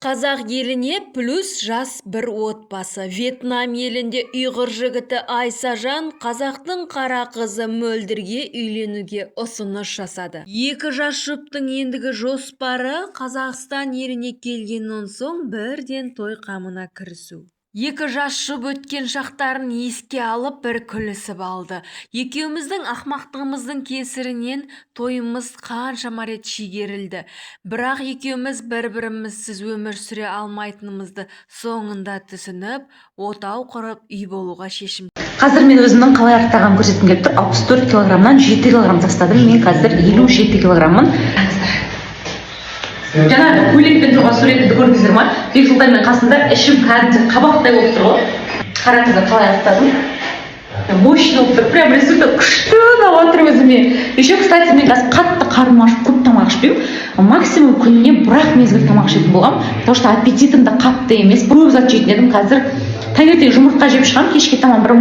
Қазақ еліне плюс жас бір отбасы. Вьетнам елінде ұйғыр жігіті Айсажан қазақтың қара қызы Мөлдірге үйленуге ұсыныс жасады. Екі жас жұптың ендігі жоспары Қазақстан еліне келгеннен соң бірден той қамына кірісу. Екі жас жұп өткен шақтарын еске алып бір күлісіп алды. Екеуміздің ақмақтығымыздың кесірінен тойымыз қаншама рет шегерілді. Бірақ екеуміз бір-бірімізсіз өмір сүре алмайтынымызды соңында түсініп, отау құрып үй болуға шешім. Қазір мен өзімнің қалай артағанын көрсеткім келіп тұр. 64 килограммнан 7 килограмм тастадым. Мен қазір 57 килограммын. Жаңағы көйлекпен тұрған суретті көрдіңіздер ма? Бексұлтанмен қасында ішім кәдімгі қабақтай болып тұр ғой. Қараңыздар қалай артадым. Мощный болып тұр. Прям результат күшті алып отыр өзіме. Еще, кстати, мен қазір қатты қарным ашып көп тамақ ішпеймін. Максимум күніне бір-ақ мезгіл тамақ жейтін болғам. Потому что аппетитім де қатты емес. Көп зат жейтін едім. Қазір таңертең жұмыртқа жеп шығам, кешке таман бір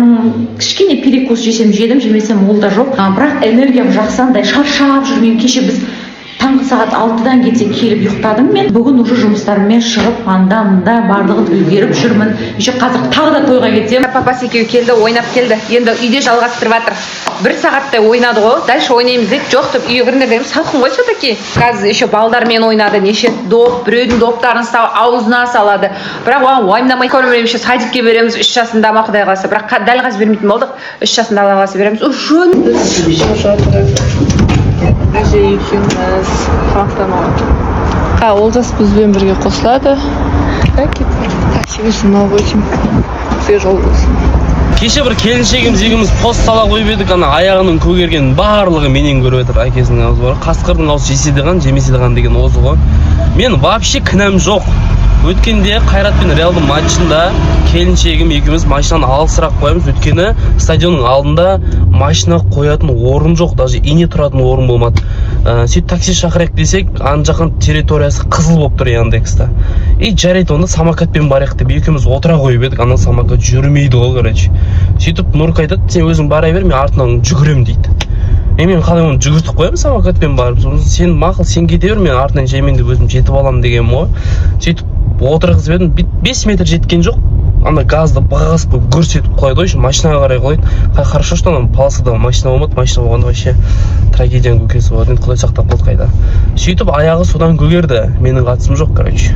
кішкене перекус жесем жедім, жемесем ол да жоқ. Бірақ энергиям жақсандай шаршап жүрмеймін. Кеше біз таңғы сағат 6-дан кете келіп ұйықтадым мен. Бүгін уже жұмыстарыммен шығып, анда-мында барлығын үлгеріп жүрмін. Еще қазір тағы да тойға кетем. Папасы екеуі келді, ойнап келді. Енді үйде жалғастырып жатыр. 1 сағаттай ойнады ғой. Дальше ойнаймыз дейді. Жоқ деп үйге кіріңдер деймін. Салқын ғой все-таки. Қазір еще балдармен ойнады. Неше доп, біреудің доптарын ұстап аузына салады. Бірақ оған уайымдамай көрмеймін. Еще садикке береміз 3 жасында ма Құдай қаласа. Бірақ дәл қазір бермейтін болдық. 3 жасында Алла қаласа береміз. Әже екеуміз тамақтанып Олжас бізбен бірге қосылады. Таксиге жинап өтем. Бізге жол болсын. Кеше бір келіншегіміз екеуміз пост сала қойып едік, ана аяғының көгергенін барлығы менен көріп отыр. Әкесінің аузы бар. Қасқырдың аузы жесе де қан, жемесе де қан деген озы ғой. Мен вообще кінәм жоқ. Өткенде Қайрат пен Реалдың матчында келіншегім екеуміз машинаны алысырақ қоямыз. Өткені стадионның алдында машина қоятын орын жоқ, даже ине тұратын орын болмады. Сөйтіп такси шақырайық десек, ана жақын территориясы қызыл болып тұр Яндекста. Жарайды, онда самокатпен барайық деп екеуміз отыра қойып едік, ана самокат жүрмейді ғой, короче. Сөйтіп Нұрка айтады, сен өзің бара бер, мен артынан жүгірем дейді. Мен қалай оны жүгіртіп қоямын самокатпен барып. Сен мақұл, сен кете бер, мен артынан жаймен деп өзім жетіп аламын дегенім ғой. Сөйтіп отырғызып едім, 5 метр жеткен жоқ. Ана газды бағасып қойып гүрс етіп қойды ғой, машинаға қарай қойды. Хорошо, что ана полосада машина болмады, машина болғанда вообще трагедияның көкесі болады. Енді Құдай сақтап болды қайда. Сөйтіп аяғы судан көгерді. Менің қатысым жоқ, короче.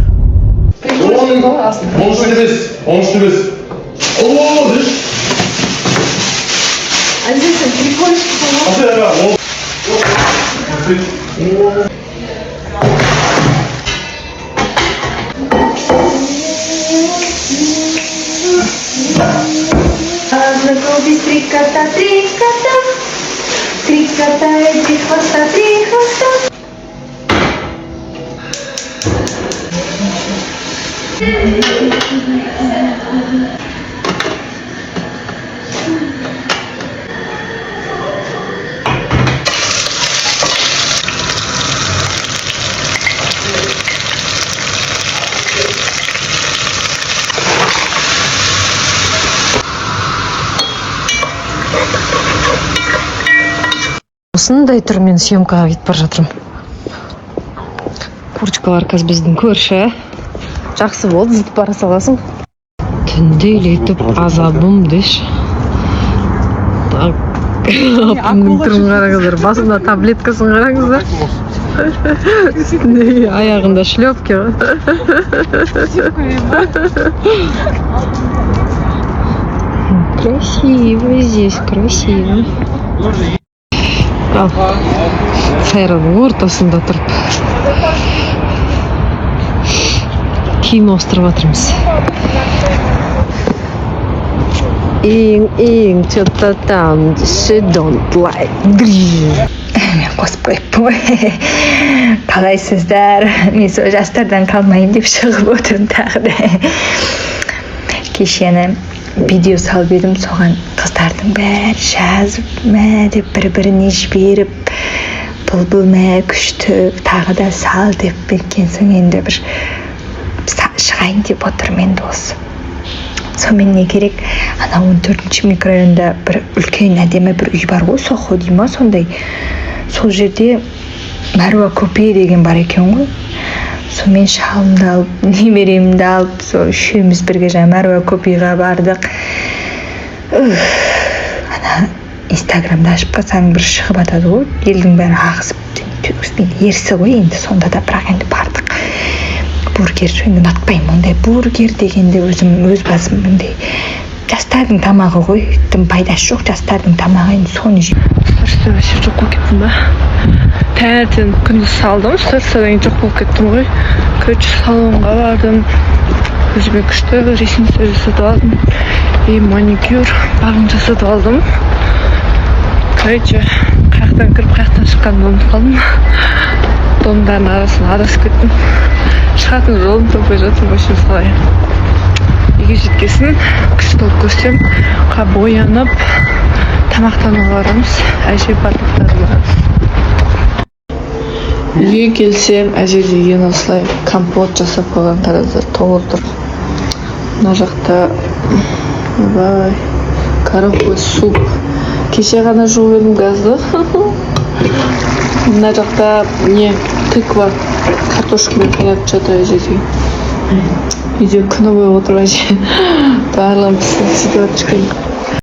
Три кота, и 3 хвоста, 3 хвоста. Осындай түрмен съемкаға кетіп бара жатырмын. Куртчикалар қазір біздің көрші. Жақсы болды, зытып бара саласың. Түнде елетіп азабым деш. Апымның түрін қараңыздар, басында таблеткасын қараңыздар. Үстінде аяғында шлепки. Красиво здесь, красиво. Сайраның ортасында тұрып киім ауыстырып жатырмыз. Ең что-то там she don't like green. Мен қосып қойыппын ғой. Қалайсыздар? Мен сол жастардан қалмайын деп шығып отырмын тағы да. Кешені видео салып едім, соған қыздардың бәрі жазып, мә деп бір-біріне жіберіп, бұл мә күшті, тағы да сал деп кеткен соң енді бір шығайын деп отырмын енді осы. Сонымен не керек? Ана 14-ші микрорайонда бір үлкен әдемі бір үй бар ғой, Сохо дей ма сондай. Сол жерде Мәруа көпе деген бар екен ғой. сонымен шалымды алып немеремді алып сол үшеуміз бірге жаңа Мәруа Көпейға бардық. Ана инстаграмда ашып қалсаң бір шығып жатады ғой, елдің бәрі ағызып төгіскен ерсі ғой енді, сонда да бірақ енді бардық. Бургер енді ұнатпаймын, ондай бургер дегенде өз басым мындай жастардың тамағы ғой, тым пайдасы жоқ жастардың тамағы, енді соны жеп. Сырсы вообще жоқ болып кеттім ба? Таңертең күндіз салдым, сырсыдан жоқ болып кеттім ғой. Короче, салонға бардым, өзіме күшті ресница жасатып алдым и маникюр барын жасатып алдым. Короче, қаяқтан кіріп қаяқтан шыққанымды ұмытып қалдым. Домдардың арасына адасып кеттім. Шығатын жолым таппай жатырмын, вообще солай. Үйге жеткесін күшті болып көрсем, боянып тамақтануға барамыз, әже барлықтары барамыз. Үйге келсем, әже деген осылай компот жасап қойған тараздар толып тұр. Мына жақта коровка суп. Кеше ғана жуып едім газды. Мына жақта тыква картошкамен қайнатып жатыр әжеде. Үйде күні бойы отырып әже барлығын пісіріп сөйтіп жатыр.